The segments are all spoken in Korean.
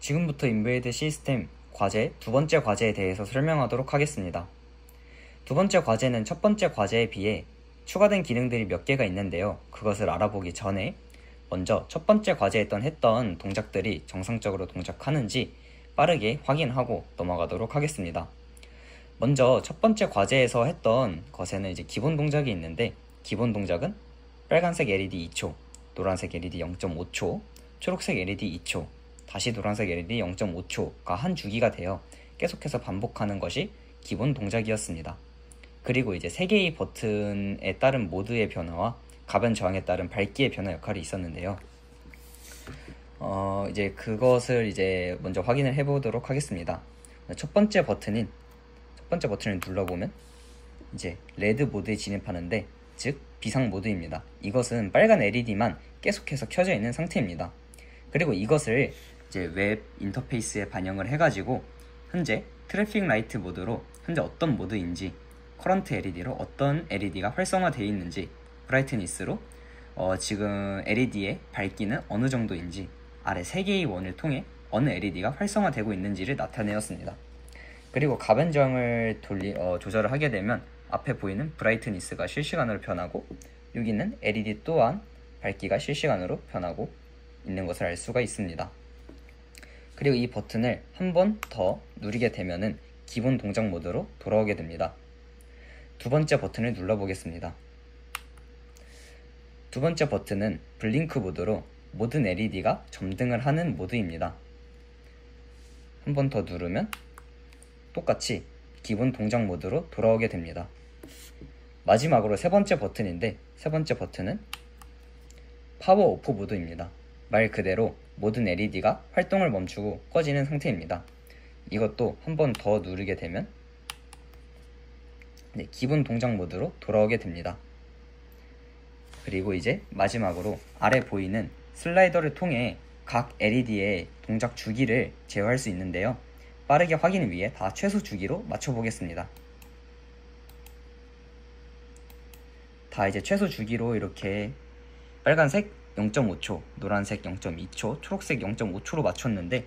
지금부터 인베이드 시스템 과제 두 번째 과제에 대해서 설명하도록 하겠습니다. 두 번째 과제는 첫 번째 과제에 비해 추가된 기능들이 몇 개가 있는데요. 그것을 알아보기 전에 먼저 첫 번째 과제에 했던 동작들이 정상적으로 동작하는지 빠르게 확인하고 넘어가도록 하겠습니다. 먼저 첫 번째 과제에서 했던 것에는 이제 기본 동작이 있는데, 기본 동작은 빨간색 LED 2초, 노란색 LED 0.5초, 초록색 LED 2초, 다시 노란색 LED 0.5초가 한 주기가 되어 계속해서 반복하는 것이 기본 동작이었습니다. 그리고 이제 3개의 버튼에 따른 모드의 변화와 가변 저항에 따른 밝기의 변화 역할이 있었는데요. 이제 그것을 이제 먼저 확인을 해보도록 하겠습니다. 첫 번째 버튼을 눌러보면 이제 레드 모드에 진입하는데, 즉 비상 모드입니다. 이것은 빨간 LED만 계속해서 켜져 있는 상태입니다. 그리고 이것을 이제 웹 인터페이스에 반영을 해가지고 현재 트래픽 라이트 모드로 현재 어떤 모드인지, 커런트 LED로 어떤 LED가 활성화되어 있는지, 브라이트니스로 지금 LED의 밝기는 어느 정도인지, 아래 3개의 원을 통해 어느 LED가 활성화되고 있는지를 나타내었습니다. 그리고 가변 저항을 조절을 하게 되면 앞에 보이는 브라이트니스가 실시간으로 변하고, 여기는 LED 또한 밝기가 실시간으로 변하고 있는 것을 알 수가 있습니다. 그리고 이 버튼을 한 번 더 누르게 되면은 기본 동작 모드로 돌아오게 됩니다. 두 번째 버튼을 눌러보겠습니다. 두 번째 버튼은 블링크 모드로 모든 LED가 점등을 하는 모드입니다. 한 번 더 누르면 똑같이 기본 동작 모드로 돌아오게 됩니다. 마지막으로 세 번째 버튼인데, 세 번째 버튼은 파워 오프 모드입니다. 말 그대로 모든 LED가 활동을 멈추고 꺼지는 상태입니다. 이것도 한 번 더 누르게 되면 기본 동작 모드로 돌아오게 됩니다. 그리고 이제 마지막으로 아래 보이는 슬라이더를 통해 각 LED의 동작 주기를 제어할 수 있는데요. 빠르게 확인을 위해 다 최소 주기로 맞춰보겠습니다. 다 이제 최소 주기로 이렇게 빨간색 0.5초, 노란색 0.2초, 초록색 0.5초로 맞췄는데,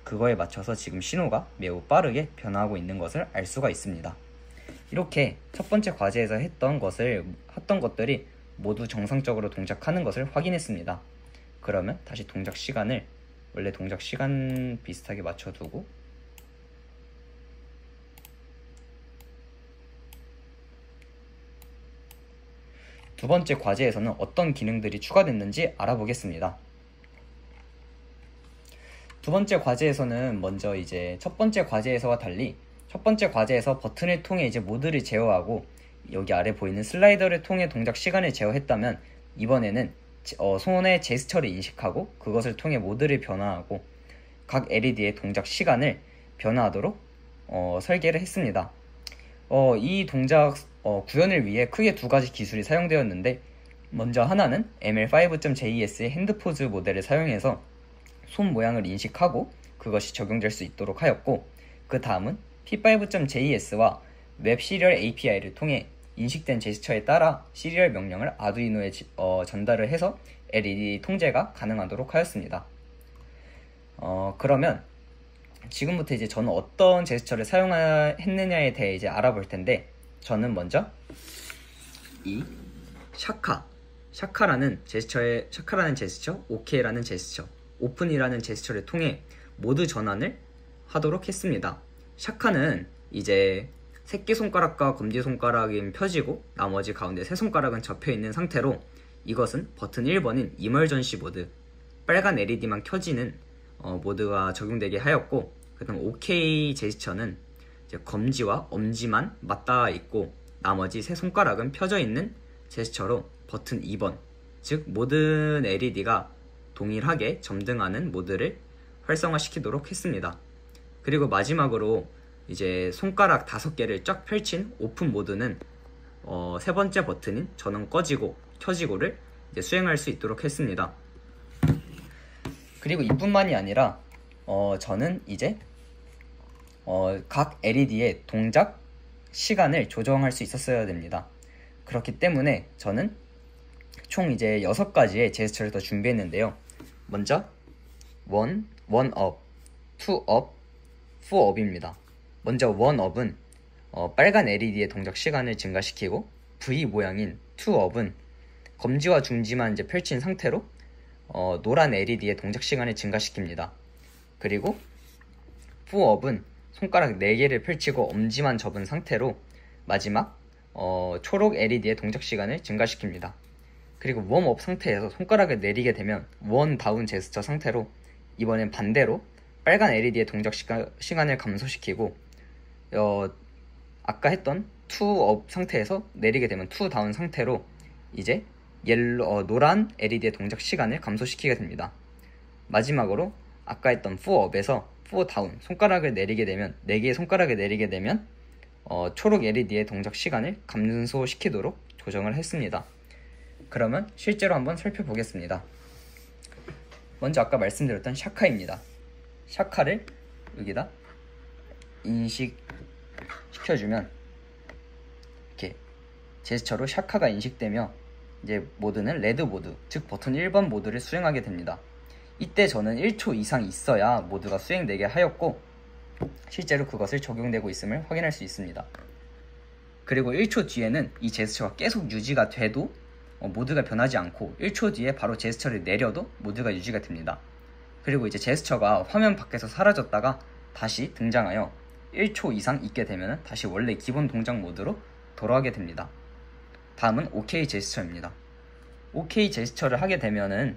그거에 맞춰서 지금 신호가 매우 빠르게 변화하고 있는 것을 알 수가 있습니다. 이렇게 첫 번째 과제에서 했던 것들이 모두 정상적으로 동작하는 것을 확인했습니다. 그러면 다시 동작 시간을 원래 동작 시간 비슷하게 맞춰두고 두 번째 과제에서는 어떤 기능들이 추가됐는지 알아보겠습니다. 두 번째 과제에서는 먼저 이제 첫 번째 과제에서와 달리 첫 번째 과제에서 버튼을 통해 이제 모드를 제어하고 여기 아래 보이는 슬라이더를 통해 동작 시간을 제어했다면, 이번에는 손의 제스처를 인식하고 그것을 통해 모드를 변화하고 각 LED의 동작 시간을 변화하도록 설계를 했습니다. 이 동작 구현을 위해 크게 두 가지 기술이 사용되었는데, 먼저 하나는 ML5.JS의 핸드포즈 모델을 사용해서 손 모양을 인식하고 그것이 적용될 수 있도록 하였고, 그 다음은 P5.JS와 웹 시리얼 API를 통해 인식된 제스처에 따라 시리얼 명령을 아두이노에 전달을 해서 LED 통제가 가능하도록 하였습니다. 그러면 지금부터 이제 저는 어떤 제스처를 사용했느냐에 대해 이제 알아볼 텐데, 저는 먼저 이 샤카라는 제스처, OK라는 제스처, 오픈이라는 제스처를 통해 모드 전환을 하도록 했습니다. 샤카는 이제 새끼손가락과 검지손가락은 펴지고 나머지 가운데 세 손가락은 접혀있는 상태로, 이것은 버튼 1번인 이멀전시 모드, 빨간 LED만 켜지는 모드가 적용되게 하였고, 그 다음 OK 제스처는 이제 검지와 엄지만 맞닿아 있고 나머지 세 손가락은 펴져 있는 제스처로 버튼 2번, 즉 모든 LED가 동일하게 점등하는 모드를 활성화시키도록 했습니다. 그리고 마지막으로 이제 손가락 5개를 쫙 펼친 오픈 모드는 세 번째 버튼인 전원 꺼지고 켜지고를 이제 수행할 수 있도록 했습니다. 그리고 이뿐만이 아니라 저는 이제 각 LED의 동작 시간을 조정할 수 있었어야 됩니다. 그렇기 때문에 저는 총 이제 6가지의 제스처를 더 준비했는데요. 먼저 원업, 2up, 4up입니다. 먼저 1up은 빨간 LED의 동작 시간을 증가시키고, V 모양인 2up은 검지와 중지만 이제 펼친 상태로 노란 LED의 동작 시간을 증가시킵니다. 그리고 4up은 손가락 4개를 펼치고 엄지만 접은 상태로 마지막 초록 LED의 동작 시간을 증가시킵니다. 그리고 웜업 상태에서 손가락을 내리게 되면 원 다운 제스처 상태로 이번엔 반대로 빨간 LED의 동작 시간을 감소시키고, 아까 했던 2업 상태에서 내리게 되면 2 다운 상태로 이제 노란 LED의 동작 시간을 감소시키게 됩니다. 마지막으로 아까 했던 4업에서 4 다운 손가락을 내리게 되면 4개의 손가락을 내리게 되면 초록 LED의 동작 시간을 감소시키도록 조정을 했습니다. 그러면 실제로 한번 살펴보겠습니다. 먼저 아까 말씀드렸던 샤카입니다. 샤카를 여기다 인식시켜주면 이렇게 제스처로 샤카가 인식되며 이제 모드는 레드 모드, 즉 버튼 1번 모드를 수행하게 됩니다. 이때 저는 1초 이상 있어야 모드가 수행되게 하였고, 실제로 그것을 적용되고 있음을 확인할 수 있습니다. 그리고 1초 뒤에는 이 제스처가 계속 유지가 돼도 모드가 변하지 않고 1초 뒤에 바로 제스처를 내려도 모드가 유지가 됩니다. 그리고 이제 제스처가 화면 밖에서 사라졌다가 다시 등장하여 1초 이상 있게 되면 다시 원래 기본 동작 모드로 돌아가게 됩니다. 다음은 OK 제스처입니다. OK 제스처를 하게 되면은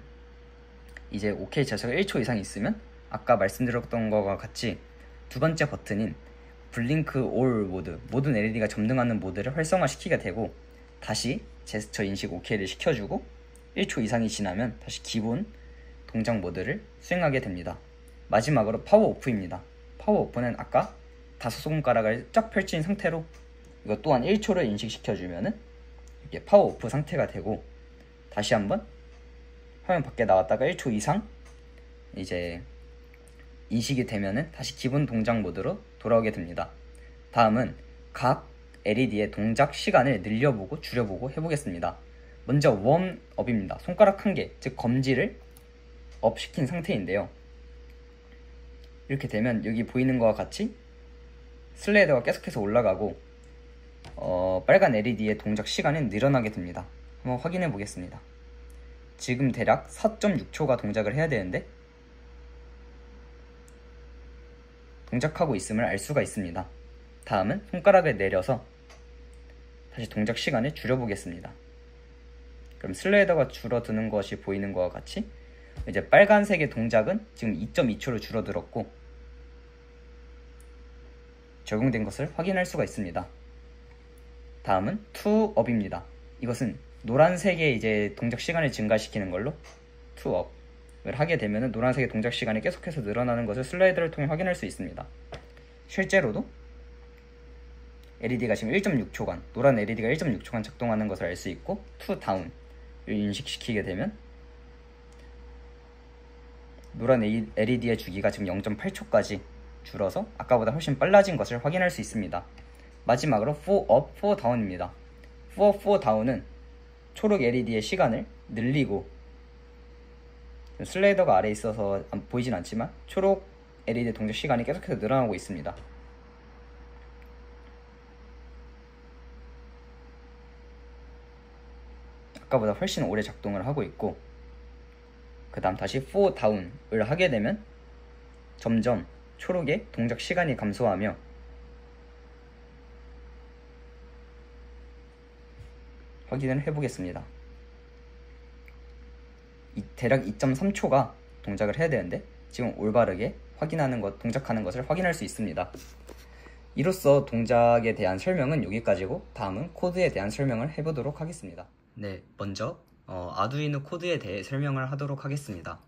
이제 OK 제스처가 1초 이상 있으면 아까 말씀드렸던 것과 같이 두 번째 버튼인 블링크 올 모드, 모든 LED가 점등하는 모드를 활성화시키게 되고, 다시 제스처 인식 OK를 시켜주고 1초 이상이 지나면 다시 기본 동작 모드를 수행하게 됩니다. 마지막으로 파워 오프입니다. 파워 오프는 아까 5손가락을 쫙 펼친 상태로 이것 또한 1초를 인식시켜주면은 이게 파워 오프 상태가 되고, 다시 한번 화면 밖에 나왔다가 1초 이상 이제 인식이 되면은 다시 기본 동작 모드로 돌아오게 됩니다. 다음은 각 LED의 동작 시간을 늘려보고 줄여보고 해보겠습니다. 먼저 웜업입니다. 손가락 1개, 즉 검지를 업 시킨 상태인데요. 이렇게 되면 여기 보이는 것과 같이 슬라이더가 계속해서 올라가고 빨간 LED의 동작 시간은 늘어나게 됩니다. 한번 확인해 보겠습니다. 지금 대략 4.6초가 동작을 해야 되는데 동작하고 있음을 알 수가 있습니다. 다음은 손가락을 내려서 다시 동작 시간을 줄여보겠습니다. 그럼 슬라이더가 줄어드는 것이 보이는 것과 같이 이제 빨간색의 동작은 지금 2.2초로 줄어들었고 적용된 것을 확인할 수가 있습니다. 다음은 투업입니다. 이것은 노란색의 이제 동작 시간을 증가시키는 걸로 투업을 하게 되면 노란색의 동작 시간이 계속해서 늘어나는 것을 슬라이드를 통해 확인할 수 있습니다. 실제로도 LED가 지금 1.6초간, 노란 LED가 1.6초간 작동하는 것을 알 수 있고, 투 다운을 인식시키게 되면 노란 LED의 주기가 지금 0.8초까지 줄어서 아까보다 훨씬 빨라진 것을 확인할 수 있습니다. 마지막으로 4up, 4down입니다. 4up, 4down은 초록 LED의 시간을 늘리고, 슬라이더가 아래에 있어서 보이진 않지만 초록 LED 동작 시간이 계속해서 늘어나고 있습니다. 아까보다 훨씬 오래 작동을 하고 있고, 그 다음 다시 4down을 하게 되면 점점 초록의 동작 시간이 감소하며 확인을 해보겠습니다. 대략 2.3초가 동작을 해야 되는데 지금 올바르게 동작하는 것을 확인할 수 있습니다. 이로써 동작에 대한 설명은 여기까지고, 다음은 코드에 대한 설명을 해보도록 하겠습니다. 네, 먼저 아두이노 코드에 대해 설명을 하도록 하겠습니다.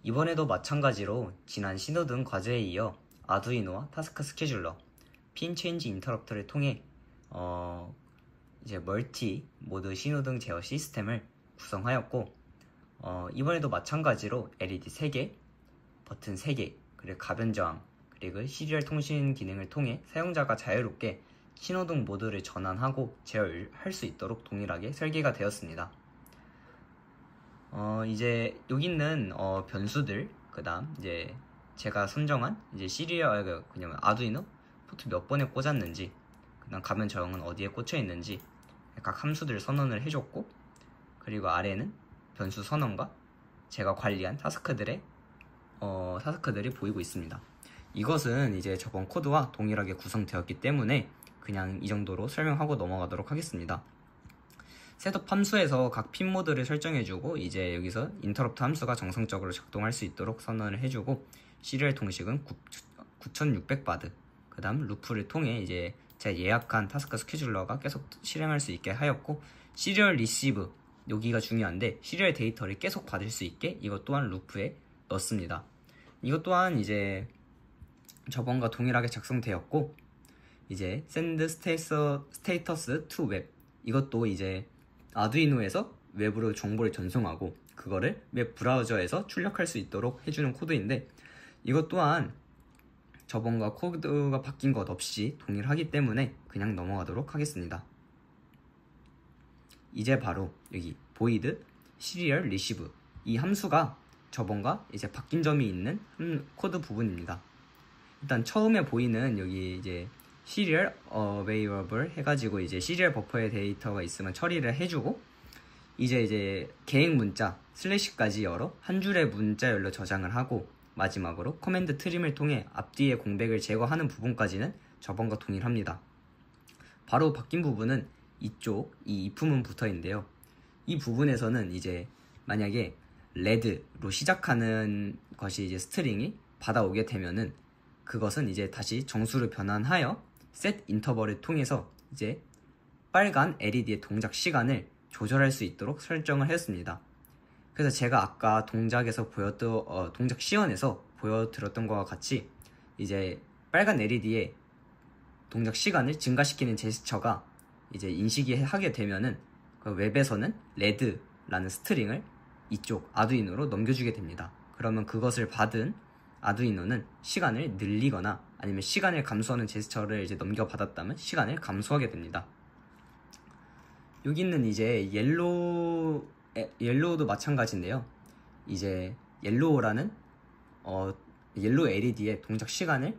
이번에도 마찬가지로 지난 신호등 과제에 이어 아두이노와 타스크 스케줄러, 핀 체인지 인터럽터를 통해 이제 멀티 모드 신호등 제어 시스템을 구성하였고, 이번에도 마찬가지로 LED 3개, 버튼 3개, 그리고 가변 저항, 그리고 시리얼 통신 기능을 통해 사용자가 자유롭게 신호등 모드를 전환하고 제어할 수 있도록 동일하게 설계가 되었습니다. 이제 여기 있는 변수들, 그 다음 이제 제가 선정한 이제 시리얼 그냥 아두이노 포트 몇 번에 꽂았는지, 그다음 가변 저형은 어디에 꽂혀 있는지 각 함수들을 선언을 해줬고, 그리고 아래는 변수 선언과 제가 관리한 타스크들이 보이고 있습니다. 이것은 이제 저번 코드와 동일하게 구성되었기 때문에 그냥 이 정도로 설명하고 넘어가도록 하겠습니다. 셋업 함수에서 각 핀 모드를 설정해주고, 이제 여기서 인터럽트 함수가 정상적으로 작동할 수 있도록 선언을 해주고, 시리얼 통식은 9600바드, 그 다음 루프를 통해 이제 제가 예약한 타스크 스케줄러가 계속 실행할 수 있게 하였고, 시리얼 리시브, 여기가 중요한데 시리얼 데이터를 계속 받을 수 있게 이것 또한 루프에 넣습니다. 이것 또한 이제 저번과 동일하게 작성되었고, 이제 send status to web, 이것도 이제 아두이노에서 웹으로 정보를 전송하고 그거를 웹 브라우저에서 출력할 수 있도록 해주는 코드인데, 이것 또한 저번과 코드가 바뀐 것 없이 동일하기 때문에 그냥 넘어가도록 하겠습니다. 이제 바로 여기 void serial receive, 이 함수가 저번과 이제 바뀐 점이 있는 코드 부분입니다. 일단 처음에 보이는 여기 이제 serial available 해가지고 이제 시리얼 버퍼의 데이터가 있으면 처리를 해주고, 이제 계획 문자 슬래시까지 열어 한 줄의 문자열로 저장을 하고, 마지막으로 커맨드 트림을 통해 앞뒤의 공백을 제거하는 부분까지는 저번과 동일합니다. 바로 바뀐 부분은 이쪽 이 if문 부터인데요. 이 부분에서는 이제 만약에 red로 시작하는 것이 이제 스트링이 받아오게 되면은 그것은 이제 다시 정수로 변환하여 set 인터벌을 통해서 이제 빨간 LED의 동작 시간을 조절할 수 있도록 설정을 했습니다. 그래서 제가 아까 동작에서 동작 시연에서 보여드렸던 것과 같이 이제 빨간 LED의 동작 시간을 증가시키는 제스처가 이제 인식이 하게 되면은 그 웹에서는 red라는 스트링을 이쪽 아두이노로 넘겨주게 됩니다. 그러면 그것을 받은 아두이노는 시간을 늘리거나 아니면 시간을 감소하는 제스처를 이제 넘겨받았다면 시간을 감소하게 됩니다. 여기 있는 이제 옐로우도 마찬가지인데요. 이제 옐로우 LED의 동작 시간을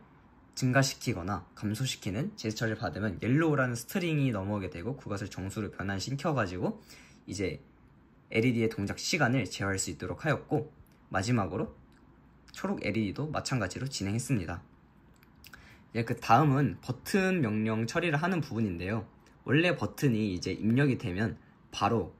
증가시키거나 감소시키는 제스처를 받으면 옐로우라는 스트링이 넘어오게 되고, 그것을 정수로 변환시켜가지고 이제 LED의 동작 시간을 제어할 수 있도록 하였고, 마지막으로 초록 LED도 마찬가지로 진행했습니다. 이제 그 다음은 버튼 명령 처리를 하는 부분인데요. 원래 버튼이 이제 입력이 되면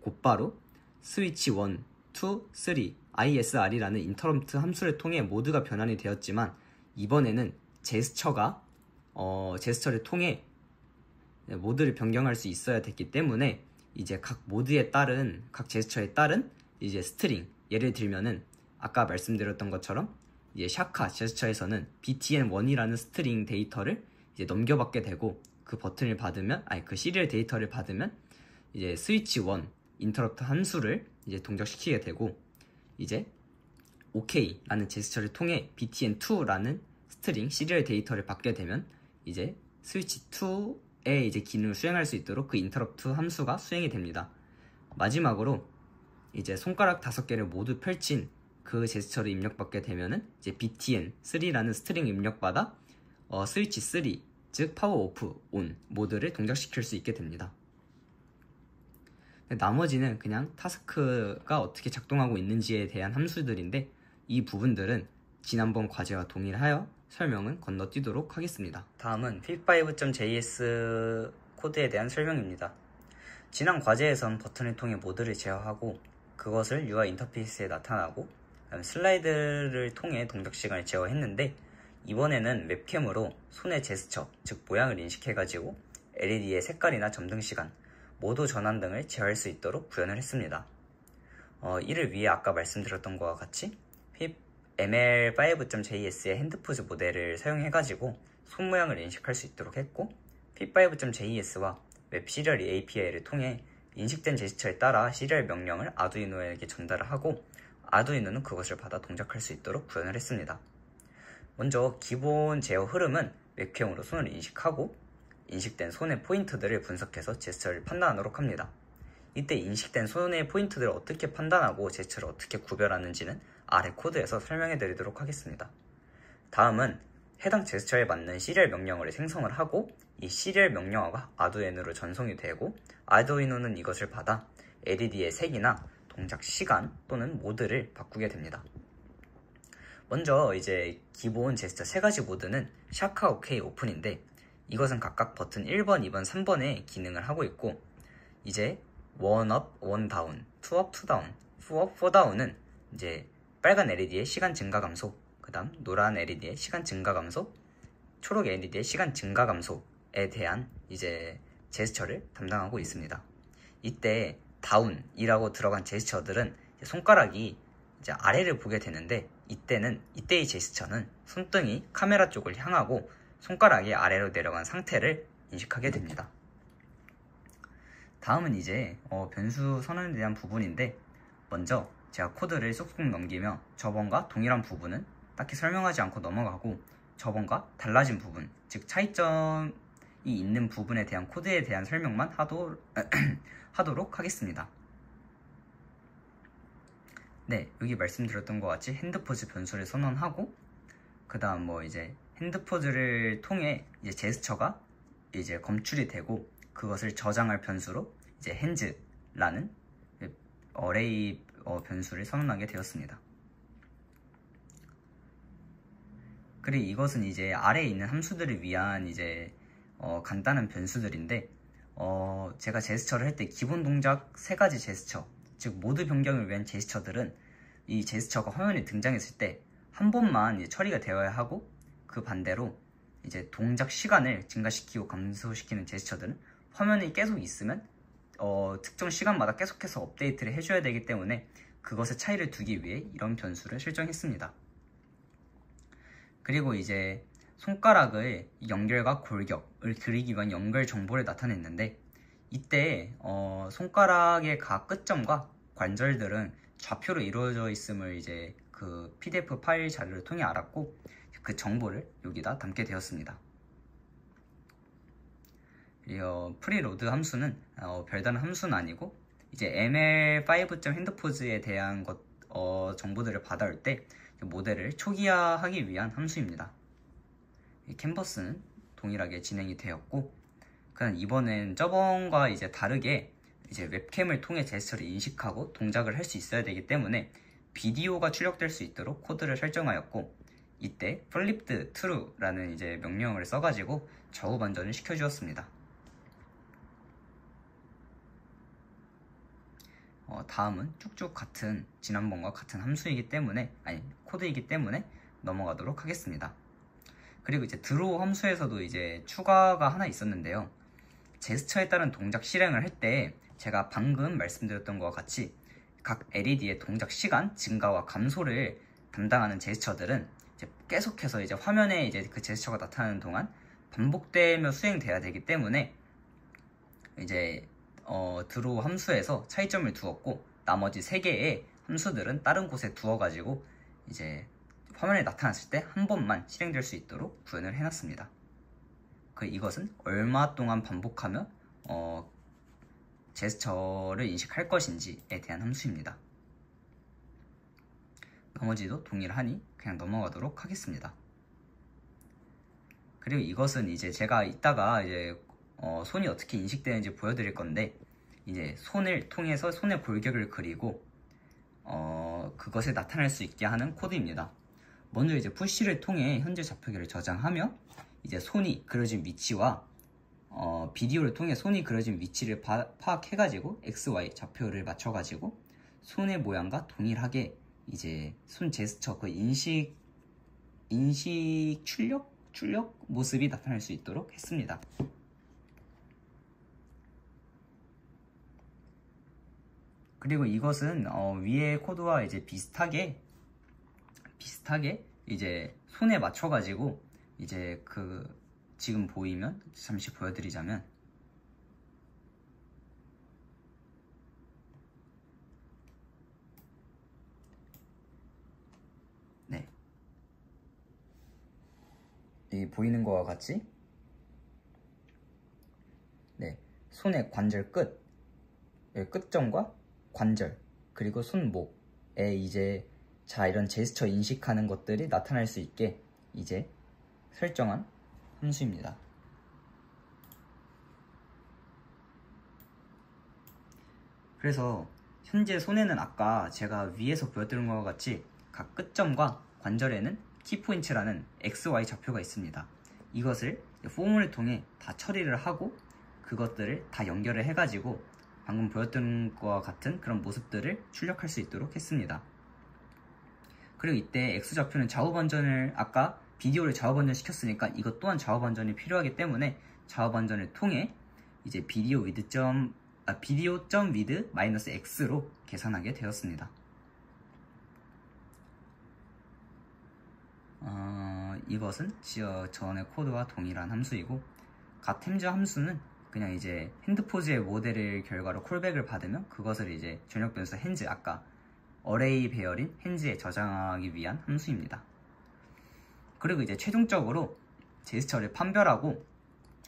곧바로 스위치 1, 2, 3, ISR이라는 인터럽트 함수를 통해 모드가 변환이 되었지만, 이번에는 제스처를 통해 모드를 변경할 수 있어야 됐기 때문에 이제 각 제스처에 따른 이제 스트링, 예를 들면은 아까 말씀드렸던 것처럼 이제 샤카 제스처에서는 btn1이라는 스트링 데이터를 이제 넘겨받게 되고, 그 버튼을 받으면 그 시리얼 데이터를 받으면 이제 스위치 1 인터럽트 함수를 이제 동작시키게 되고, 이제 OK라는 제스처를 통해 btn2라는 스트링 시리얼 데이터를 받게 되면 이제 스위치 2의 이제 기능을 수행할 수 있도록 그 인터럽트 함수가 수행이 됩니다. 마지막으로 이제 손가락 5개를 모두 펼친 그 제스처를 입력받게 되면은 이제 btn3라는 스트링 입력받아 스위치 3, 즉 파워 오프, 온 모드를 동작시킬 수 있게 됩니다. 나머지는 그냥 타스크가 어떻게 작동하고 있는지에 대한 함수들인데, 이 부분들은 지난번 과제와 동일하여 설명은 건너뛰도록 하겠습니다. 다음은 pip5.js 코드에 대한 설명입니다. 지난 과제에선 버튼을 통해 모드를 제어하고 그것을 UI 인터페이스에 나타나고 슬라이드를 통해 동작 시간을 제어했는데, 이번에는 웹캠으로 손의 제스처, 즉 모양을 인식해가지고 LED의 색깔이나 점등 시간, 모드 전환 등을 제어할 수 있도록 구현을 했습니다. 이를 위해 아까 말씀드렸던 것과 같이 ml5.js의 핸드포즈 모델을 사용해가지고 손 모양을 인식할 수 있도록 했고, pip5.js와 웹 시리얼 API를 통해 인식된 제스처에 따라 시리얼 명령을 아두이노에게 전달을 하고, 아두이노는 그것을 받아 동작할 수 있도록 구현을 했습니다. 먼저 기본 제어 흐름은 웹캠으로 손을 인식하고 인식된 손의 포인트들을 분석해서 제스처를 판단하도록 합니다. 이때 인식된 손의 포인트들을 어떻게 판단하고 제스처를 어떻게 구별하는지는 아래 코드에서 설명해 드리도록 하겠습니다. 다음은 해당 제스처에 맞는 시리얼 명령어를 생성을 하고 이 시리얼 명령어가 아두이노로 전송이 되고 아두이노는 이것을 받아 LED의 색이나 동작 시간 또는 모드를 바꾸게 됩니다. 먼저 이제 기본 제스처 3가지 모드는 샤카, 오케이, 오픈인데 이것은 각각 버튼 1번, 2번, 3번의 기능을 하고 있고 이제 1업, 1다운, 2업, 2다운, 4업, 4다운은 이제 빨간 LED의 시간 증가 감소, 그 다음 노란 LED의 시간 증가 감소, 초록 LED의 시간 증가 감소에 대한 이제 제스처를 담당하고 있습니다. 이때 다운이라고 들어간 제스처들은 손가락이 이제 아래를 보게 되는데 이때의 제스처는 손등이 카메라 쪽을 향하고 손가락이 아래로 내려간 상태를 인식하게 됩니다. 다음은 이제 변수 선언에 대한 부분인데 먼저 제가 코드를 쏙쏙 넘기며 저번과 동일한 부분은 딱히 설명하지 않고 넘어가고 저번과 달라진 부분, 즉 차이점이 있는 부분에 대한 코드에 대한 설명만 하도록 하겠습니다. 네, 여기 말씀드렸던 것 같이 핸드포즈 변수를 선언하고 그 다음 뭐 이제 핸드포즈를 통해 이제 제스처가 이제 검출이 되고 그것을 저장할 변수로 이제 hands라는 어레이 변수를 선언하게 되었습니다. 그리고 이것은 이제 아래에 있는 함수들을 위한 이제 간단한 변수들인데 제가 제스처를 할 때 기본 동작 3가지 제스처, 즉 모드 변경을 위한 제스처들은 이 제스처가 화면에 등장했을 때 한 번만 이제 처리가 되어야 하고 그 반대로 이제 동작 시간을 증가시키고 감소시키는 제스처들은 화면에 계속 있으면 특정 시간마다 계속해서 업데이트를 해줘야 되기 때문에 그것의 차이를 두기 위해 이런 변수를 설정했습니다. 그리고 이제 손가락의 연결과 골격을 그리기 위한 연결 정보를 나타냈는데 이때 손가락의 각 끝점과 관절들은 좌표로 이루어져 있음을 이제 그 PDF 파일 자료를 통해 알았고 그 정보를 여기다 담게 되었습니다. 프리로드 함수는 별다른 함수는 아니고 이제 ml5.handpose에 대한 정보들을 받아올 때 모델을 초기화하기 위한 함수입니다. 캔버스는 동일하게 진행이 되었고 그럼 이번엔 저번과 이제 다르게 이제 웹캠을 통해 제스처를 인식하고 동작을 할 수 있어야 되기 때문에 비디오가 출력될 수 있도록 코드를 설정하였고 이때 flipped true라는 이제 명령어를 써가지고 좌우 반전을 시켜주었습니다. 다음은 쭉쭉 지난번과 같은 함수이기 때문에 코드이기 때문에 넘어가도록 하겠습니다. 그리고 이제 드로우 함수에서도 이제 추가가 하나 있었는데요. 제스처에 따른 동작 실행을 할 때 제가 방금 말씀드렸던 것과 같이 각 LED의 동작 시간 증가와 감소를 담당하는 제스처들은 이제 계속해서 이제 화면에 이제 그 제스처가 나타나는 동안 반복되며 수행돼야 되기 때문에 이제 드로우 함수에서 차이점을 두었고 나머지 3개의 함수들은 다른 곳에 두어가지고 이제 화면에 나타났을 때 한 번만 실행될 수 있도록 구현을 해놨습니다. 이것은 얼마 동안 반복하면 제스처를 인식할 것인지에 대한 함수입니다. 나머지도 동일하니 그냥 넘어가도록 하겠습니다. 그리고 이것은 이제 제가 이따가 이제 손이 어떻게 인식되는지 보여드릴 건데 이제 손을 통해서 손의 골격을 그리고 그것을 나타낼 수 있게 하는 코드입니다. 먼저 이제 푸시를 통해 현재 좌표계를 저장하며 이제 손이 그려진 위치와 비디오를 통해 손이 그려진 위치를 파악해가지고 XY 좌표를 맞춰가지고 손의 모양과 동일하게 이제 손 제스처 그 인식 출력 모습이 나타날 수 있도록 했습니다. 그리고 이것은 위의 코드와 이제 비슷하게 이제 손에 맞춰가지고 이제 지금 보이면 잠시 보여드리자면 네, 이 보이는 거와 같이 네, 손의 관절 끝점과 관절 그리고 손목에 이제 이런 제스처 인식하는 것들이 나타날 수 있게 이제 설정한 함수입니다. 그래서 현재 손에는 아까 제가 위에서 보여드린 것과 같이 각 끝점과 관절에는 키포인트라는 XY 좌표가 있습니다. 이것을 포물을 통해 다 처리를 하고 그것들을 다 연결을 해가지고 방금 보였던 것과 같은 그런 모습들을 출력할 수 있도록 했습니다. 그리고 이때 X좌표는 좌우 번전을 아까 비디오를 좌우 번전 시켰으니까 이것 또한 좌우 번전이 필요하기 때문에 좌우 번전을 통해 이제 비디오 with -x로 계산하게 되었습니다. 이것은 전의 코드와 동일한 함수이고 갓햄즈 함수는 그냥 이제 핸드포즈의 모델을 결과로 콜백을 받으면 그것을 이제 전역 변수 핸즈 아까 어레이 배열인 핸즈에 저장하기 위한 함수입니다. 그리고 이제 최종적으로 제스처를 판별하고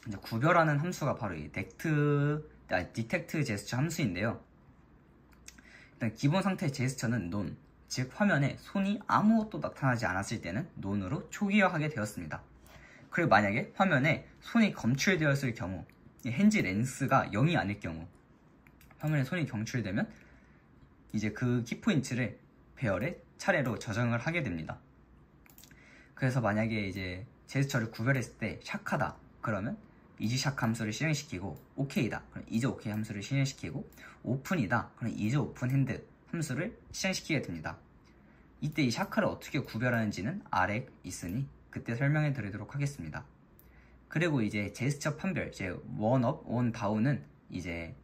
이제 구별하는 함수가 바로 이 디텍트 제스처 함수인데요. 일단 기본 상태의 제스처는 none, 즉 화면에 손이 아무것도 나타나지 않았을 때는 none으로 초기화하게 되었습니다. 그리고 만약에 화면에 손이 검출되었을 경우 핸즈 렌스가 0이 아닐 경우 화면에 손이 검출되면 이제 그 키포인트를 배열에 차례로 저장을 하게 됩니다. 그래서 만약에 이제 제스처를 구별했을 때 샥하다 그러면 이즈샥 함수를 실행시키고 오케이다 그럼 이즈 오케이 함수를 실행시키고 오픈이다 그럼 이즈 오픈 핸드 함수를 실행시키게 됩니다. 이때 이 샤카를 어떻게 구별하는지는 아래에 있으니 그때 설명해 드리도록 하겠습니다. 그리고 이제 제스처 판별, 이제 원업, 원다운은 이제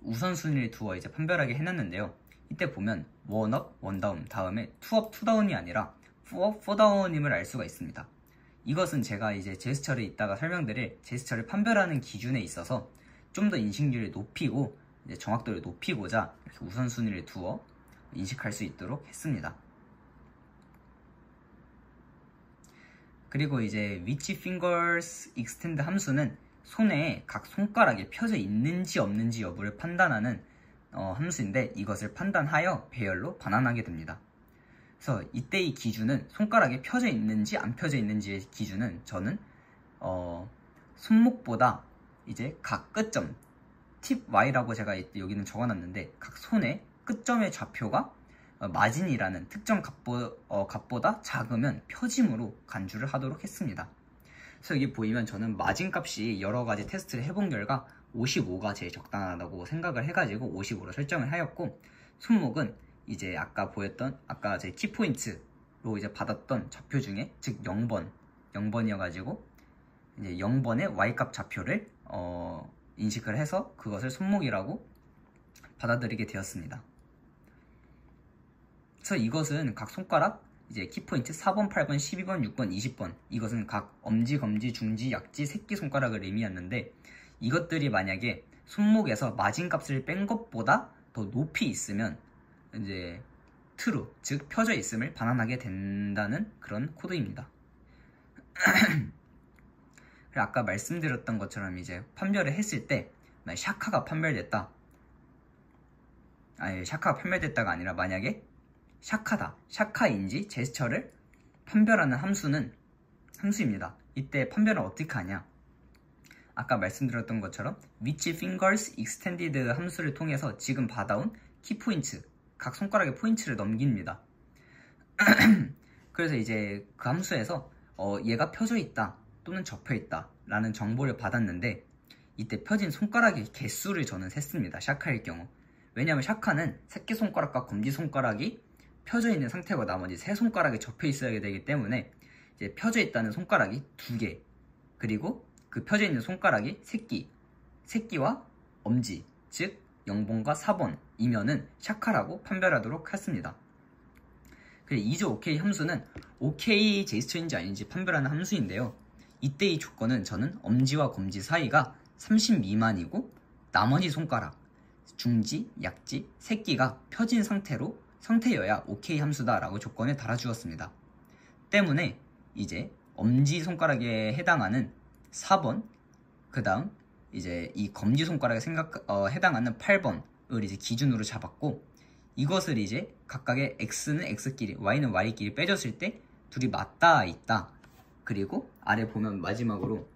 우선순위를 두어 이제 판별하게 해놨는데요. 이때 보면 원업, 원다운 다음에 투업, 투다운이 아니라 포업, 포다운임을 알 수가 있습니다. 이것은 제가 이제 제스처를 이따가 설명드릴 제스처를 판별하는 기준에 있어서 좀 더 인식률을 높이고 이제 정확도를 높이고자 이렇게 우선순위를 두어 인식할 수 있도록 했습니다. 그리고 이제 which fingers extend 함수는 손에 각 손가락이 펴져 있는지 없는지 여부를 판단하는 함수인데 이것을 판단하여 배열로 반환하게 됩니다. 그래서 이때 이 기준은 손가락이 펴져 있는지 안 펴져 있는지의 기준은 저는 손목보다 이제 각 끝점 팁 Y라고 제가 여기는 적어놨는데 각 손의 끝점의 좌표가 마진이라는 특정 값보다 작으면 펴짐으로 간주를 하도록 했습니다. 그래서 여기 보이면 저는 마진 값이 여러가지 테스트를 해본 결과 55가 제일 적당하다고 생각을 해가지고 55로 설정을 하였고 손목은 이제 아까 보였던 아까 제 키포인트로 이제 받았던 좌표 중에 즉 0번이어가지고 이제 0번의 Y값 좌표를 인식을 해서 그것을 손목이라고 받아들이게 되었습니다. 그래서 이것은 각 손가락 이제 키포인트 4번, 8번, 12번, 6번, 20번 이것은 각 엄지, 검지, 중지, 약지, 새끼손가락을 의미하는데 이것들이 만약에 손목에서 마진값을 뺀 것보다 더 높이 있으면 이제 true, 즉 펴져 있음을 반환하게 된다는 그런 코드입니다. 아까 말씀드렸던 것처럼 이제 판별을 했을 때 샤카가 판별됐다 아니 샤카가 판별됐다가 아니라 만약에 샤카다, 샤카인지 제스처를 판별하는 함수입니다. 이때 판별은 어떻게 하냐 아까 말씀드렸던 것처럼 which fingers extended 함수를 통해서 지금 받아온 키포인트 각 손가락의 포인트를 넘깁니다. 그래서 이제 그 함수에서 얘가 펴져 있다 또는 접혀 있다 라는 정보를 받았는데 이때 펴진 손가락의 개수를 저는 셌습니다. 샤카일 경우 왜냐하면 샤카는 새끼손가락과 검지손가락이 펴져 있는 상태고 나머지 세 손가락이 접혀 있어야 되기 때문에 이제 펴져 있다는 손가락이 2개 그리고 그 펴져 있는 손가락이 새끼와 엄지 즉 0번과 4번이면은 샤카라고 판별하도록 했습니다. 그리고 이즈 오케이 함수는 오케이 제스처인지 아닌지 판별하는 함수인데요. 이때 이 조건은 저는 엄지와 검지 사이가 30 미만이고 나머지 손가락, 중지, 약지, 새끼가 펴진 상태여야 오케이 함수다 라고 조건을 달아주었습니다. 때문에 이제 엄지손가락에 해당하는 4번 그 다음 이제 이 검지손가락에 해당하는 8번을 이제 기준으로 잡았고 이것을 이제 각각의 x는 x끼리 y는 y끼리 빼줬을 때 둘이 맞닿아 있다. 그리고 아래 보면 마지막으로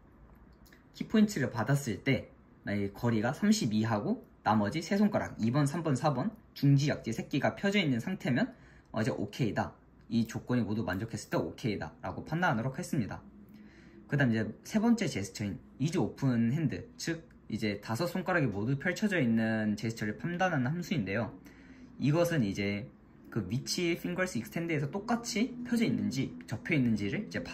키포인트를 받았을 때 만약에 거리가 32하고 나머지 세 손가락 2번, 3번, 4번 중지, 약지, 새끼가 펴져 있는 상태면 이제 오케이다. 이 조건이 모두 만족했을 때 오케이다 라고 판단하도록 했습니다. 그 다음 이제 세 번째 제스처인 이즈 오픈 핸드, 즉 이제 다섯 손가락이 모두 펼쳐져 있는 제스처를 판단하는 함수인데요. 이것은 이제 그 위치 핑거스 익스텐드에서 똑같이 펴져 있는지 접혀 있는지를 이제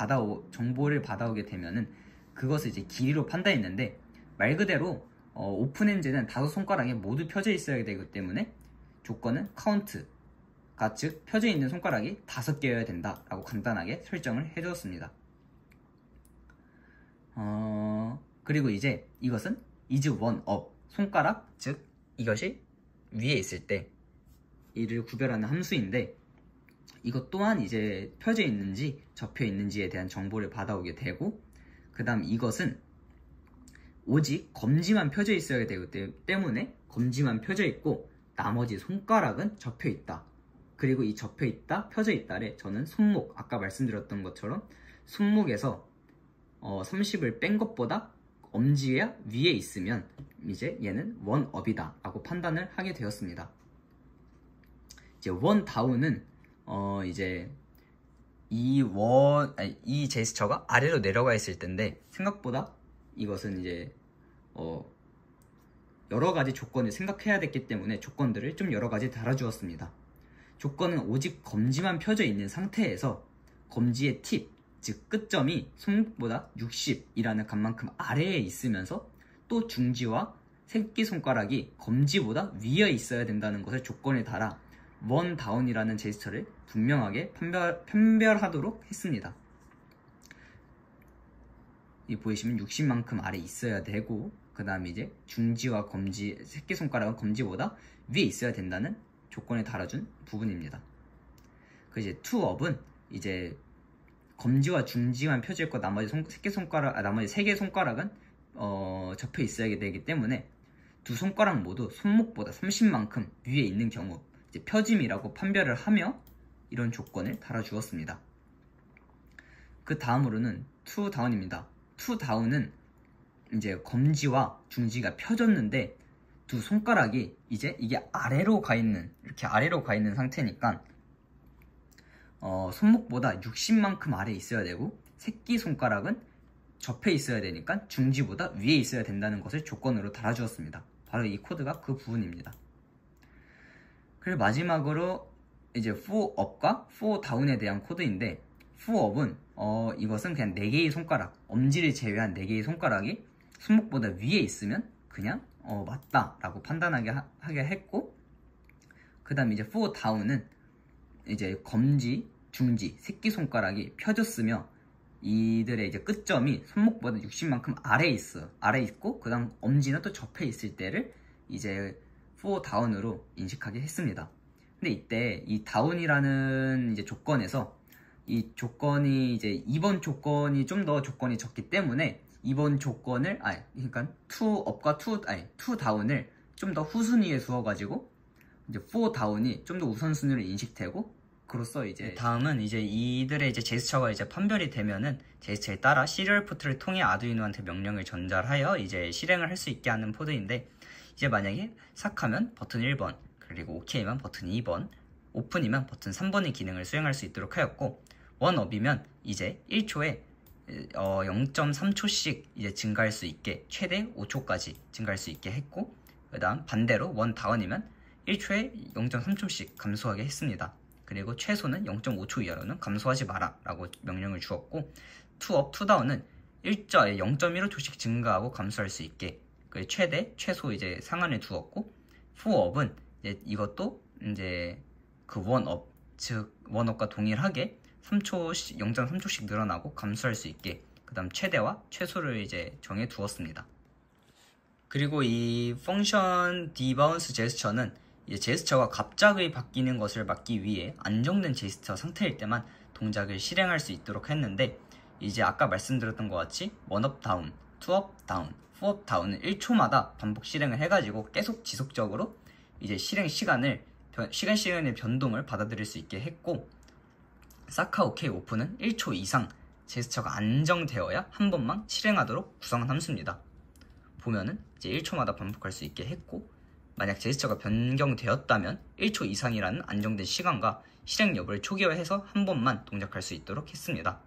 정보를 받아오게 되면은 그것을 이제 길이로 판단했는데, 말 그대로 오픈 핸즈는 다섯 손가락이 모두 펴져 있어야 되기 때문에 조건은 카운트가, 즉 펴져 있는 손가락이 5개여야 된다 라고 간단하게 설정을 해주었습니다. 그리고 이제 이것은 is one up, 손가락, 즉 이것이 위에 있을 때 이를 구별하는 함수인데, 이것 또한 이제 펴져 있는지 접혀 있는지에 대한 정보를 받아오게 되고, 그 다음 이것은 오직 검지만 펴져 있어야 되기 때문에 검지만 펴져 있고 나머지 손가락은 접혀 있다. 그리고 이 접혀 있다, 펴져 있다를 저는 손목, 아까 말씀드렸던 것처럼 손목에서 30을 뺀 것보다 엄지가 위에 있으면 이제 얘는 원업이다 라고 판단을 하게 되었습니다. 이제 원다운은 이제 이 제스처가 아래로 내려가 있을 텐데, 생각보다 이것은 이제 여러 가지 조건을 생각해야 됐기 때문에 조건들을 좀 여러 가지 달아주었습니다. 조건은 오직 검지만 펴져 있는 상태에서 검지의 팁, 즉 끝점이 손목보다 60이라는 값만큼 아래에 있으면서 또 중지와 새끼손가락이 검지보다 위에 있어야 된다는 것을 조건에 달아 원다운이라는 제스처를 분명하게 판별하도록 했습니다. 이 보이시면 60만큼 아래 있어야 되고, 그 다음에 이제 중지와 검지, 새끼손가락은 검지보다 위에 있어야 된다는 조건에 달아준 부분입니다. 그 이제 투업은 이제 검지와 중지만 펴져 있고 나머지 나머지 3개의 손가락은 접혀 있어야 되기 때문에 두 손가락 모두 손목보다 30만큼 위에 있는 경우 이제 펴짐이라고 판별을 하며 이런 조건을 달아주었습니다. 그 다음으로는 투다운입니다. 투다운은 이제 검지와 중지가 펴졌는데 두 손가락이 이제 이게 아래로 가 있는, 이렇게 아래로 가 있는 상태니까 손목보다 60만큼 아래 있어야 되고 새끼손가락은 접해 있어야 되니까 중지보다 위에 있어야 된다는 것을 조건으로 달아주었습니다. 바로 이 코드가 그 부분입니다. 그리고 마지막으로 이제 for up과 for down에 대한 코드인데, for up은 이것은 그냥 4개의 손가락, 엄지를 제외한 4개의 손가락이 손목보다 위에 있으면 그냥 맞다 라고 판단하게 하게 했고, 그 다음에 이제 for down은 이제 검지, 중지, 새끼손가락이 펴졌으며 이들의 이제 끝점이 손목보다 60만큼 아래 있고 그 다음 엄지는 또 접해 있을 때를 이제 for down으로 인식하게 했습니다. 근데 이때 이 down이라는 이제 조건에서 이 조건이 이제 2번 조건이 좀 더 조건이 적기 때문에 2번 조건을 그러니까 to up과 to down을 좀 더 후순위에 두어가지고 이제 for down이 좀 더 우선순위로 인식되고, 그로써 이제 다음은 이제 이들의 이제 제스처가 이제 판별이 되면은 제스처에 따라 시리얼 포트를 통해 아두이노한테 명령을 전달하여 이제 실행을 할 수 있게 하는 포드인데, 이제 만약에 삭하면 버튼 1번, 그리고 OK면 버튼 2번, 오픈이면 버튼 3번의 기능을 수행할 수 있도록 하였고, 원업이면 이제 1초에 0.3초씩 이제 증가할 수 있게 최대 5초까지 증가할 수 있게 했고, 그 다음 반대로 원다운이면 1초에 0.3초씩 감소하게 했습니다. 그리고 최소는 0.5초 이하로는 감소하지 마라 라고 명령을 주었고, 투업, 투다운은 0.15초씩 증가하고 감소할 수 있게 최소 이제 상한을 두었고, 포업은 이것도 이제 그 원업, 즉 원업과 동일하게 0.3초씩 늘어나고 감소할 수 있게 그 다음 최대와 최소를 이제 정해 두었습니다. 그리고 이 펑션 디바운스 제스처는 이제 제스처가 갑자기 바뀌는 것을 막기 위해 안정된 제스처 상태일 때만 동작을 실행할 수 있도록 했는데, 이제 아까 말씀드렸던 것 같이 원업 다운, 투업 다운, 포업 다운은 1초마다 반복 실행을 해가지고 계속 지속적으로 이제 실행 시간의 변동을 받아들일 수 있게 했고, 사카 오케이 오픈은 1초 이상 제스처가 안정되어야 한 번만 실행하도록 구성한 함수입니다. 보면은 이제 1초마다 반복할 수 있게 했고, 만약 제스처가 변경되었다면 1초 이상이라는 안정된 시간과 실행 여부를 초기화해서 한 번만 동작할 수 있도록 했습니다.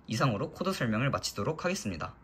이상으로 코드 설명을 마치도록 하겠습니다.